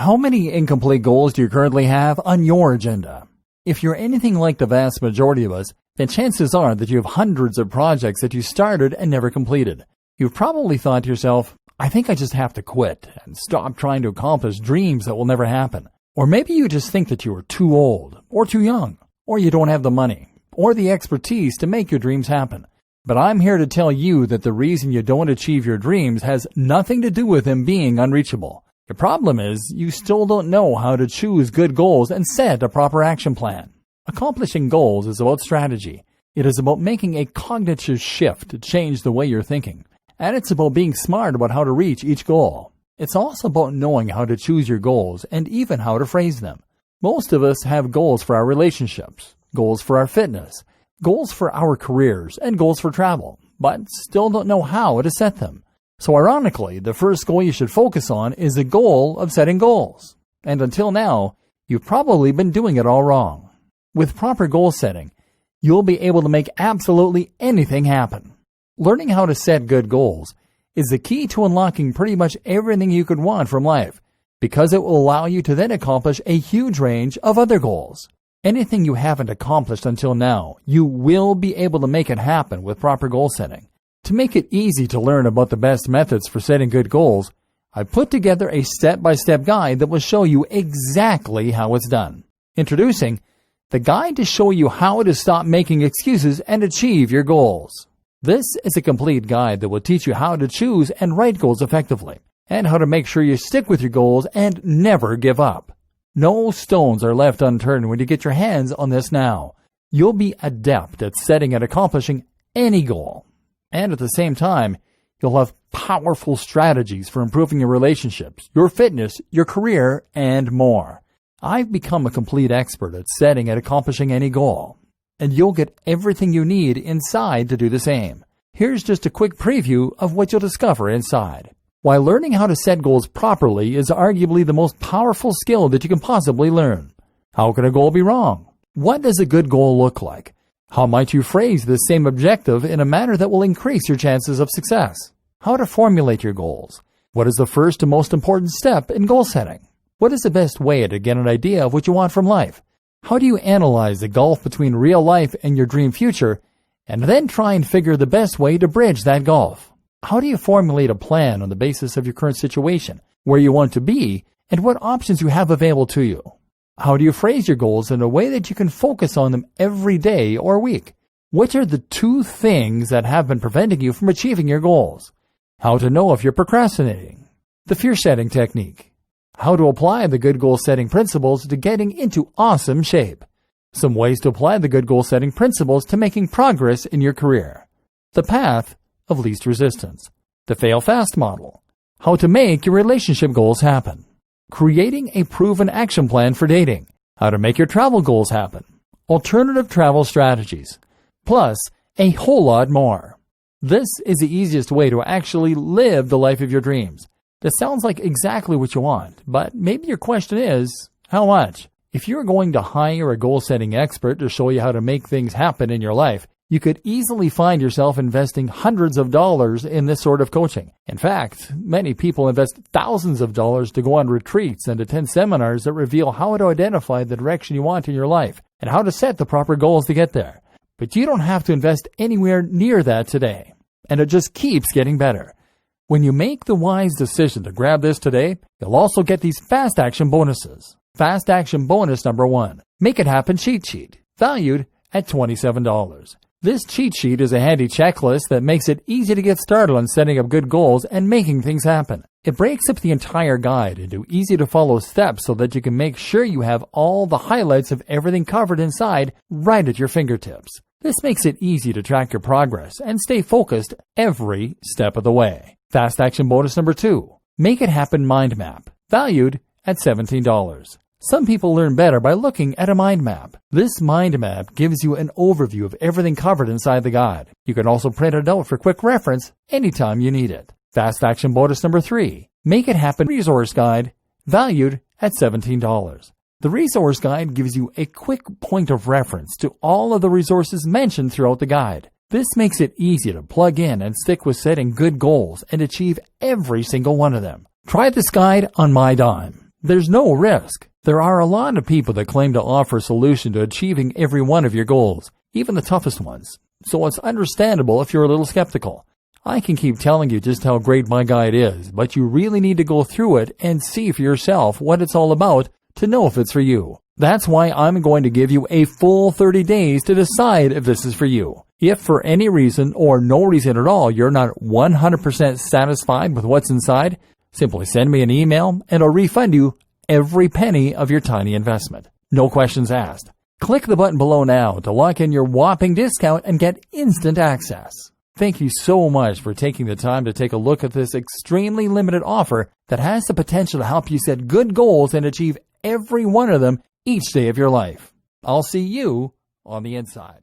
How many incomplete goals do you currently have on your agenda? If you're anything like the vast majority of us, then chances are that you have hundreds of projects that you started and never completed. You've probably thought to yourself, I think I just have to quit and stop trying to accomplish dreams that will never happen. Or maybe you just think that you are too old, or too young, or you don't have the money, or the expertise to make your dreams happen. But I'm here to tell you that the reason you don't achieve your dreams has nothing to do with them being unreachable. The problem is you still don't know how to choose good goals and set a proper action plan. Accomplishing goals is about strategy. It is about making a cognitive shift to change the way you're thinking. And it's about being smart about how to reach each goal. It's also about knowing how to choose your goals and even how to phrase them. Most of us have goals for our relationships, goals for our fitness, goals for our careers, and goals for travel, but still don't know how to set them. So ironically, the first goal you should focus on is the goal of setting goals. And until now, you've probably been doing it all wrong. With proper goal setting, you'll be able to make absolutely anything happen. Learning how to set good goals is the key to unlocking pretty much everything you could want from life, because it will allow you to then accomplish a huge range of other goals. Anything you haven't accomplished until now, you will be able to make it happen with proper goal setting. To make it easy to learn about the best methods for setting good goals, I put together a step-by-step guide that will show you exactly how it's done. Introducing the guide to show you how to stop making excuses and achieve your goals. This is a complete guide that will teach you how to choose and write goals effectively, and how to make sure you stick with your goals and never give up. No stones are left unturned when you get your hands on this now. You'll be adept at setting and accomplishing any goal. And at the same time, you'll have powerful strategies for improving your relationships, your fitness, your career, and more. I've become a complete expert at setting and accomplishing any goal. And you'll get everything you need inside to do the same. Here's just a quick preview of what you'll discover inside. While learning how to set goals properly is arguably the most powerful skill that you can possibly learn. How can a goal be wrong? What does a good goal look like? How might you phrase the same objective in a manner that will increase your chances of success? How to formulate your goals? What is the first and most important step in goal setting? What is the best way to get an idea of what you want from life? How do you analyze the gulf between real life and your dream future, and then try and figure the best way to bridge that gulf? How do you formulate a plan on the basis of your current situation, where you want to be, and what options you have available to you? How do you phrase your goals in a way that you can focus on them every day or week? Which are the 2 things that have been preventing you from achieving your goals? How to know if you're procrastinating. The fear-setting technique. How to apply the good goal-setting principles to getting into awesome shape. Some ways to apply the good goal-setting principles to making progress in your career. The path of least resistance. The fail-fast model. How to make your relationship goals happen. Creating a proven action plan for dating. How to make your travel goals happen. Alternative travel strategies. Plus, a whole lot more. This is the easiest way to actually live the life of your dreams. That sounds like exactly what you want, but maybe your question is, how much? If you're going to hire a goal-setting expert to show you how to make things happen in your life, you could easily find yourself investing hundreds of dollars in this sort of coaching. In fact, many people invest thousands of dollars to go on retreats and attend seminars that reveal how to identify the direction you want in your life and how to set the proper goals to get there. But you don't have to invest anywhere near that today. And it just keeps getting better. When you make the wise decision to grab this today, you'll also get these fast action bonuses. Fast action bonus number 1, Make It Happen cheat sheet, valued at $27. This cheat sheet is a handy checklist that makes it easy to get started on setting up good goals and making things happen. It breaks up the entire guide into easy-to-follow steps so that you can make sure you have all the highlights of everything covered inside right at your fingertips. This makes it easy to track your progress and stay focused every step of the way. Fast action bonus number 2, Make It Happen mind map, valued at $17. Some people learn better by looking at a mind map. This mind map gives you an overview of everything covered inside the guide. You can also print it out for quick reference anytime you need it. Fast action bonus number 3, Make It Happen resource guide, valued at $17. The resource guide gives you a quick point of reference to all of the resources mentioned throughout the guide. This makes it easy to plug in and stick with setting good goals and achieve every single one of them. Try this guide on my dime. There's no risk. There are a lot of people that claim to offer a solution to achieving every one of your goals, even the toughest ones. So it's understandable if you're a little skeptical. I can keep telling you just how great my guide is, but you really need to go through it and see for yourself what it's all about to know if it's for you. That's why I'm going to give you a full 30 days to decide if this is for you. If for any reason or no reason at all you're not 100% satisfied with what's inside, simply send me an email and I'll refund you every penny of your tiny investment. No questions asked. Click the button below now to lock in your whopping discount and get instant access. Thank you so much for taking the time to take a look at this extremely limited offer that has the potential to help you set good goals and achieve every one of them each day of your life. I'll see you on the inside.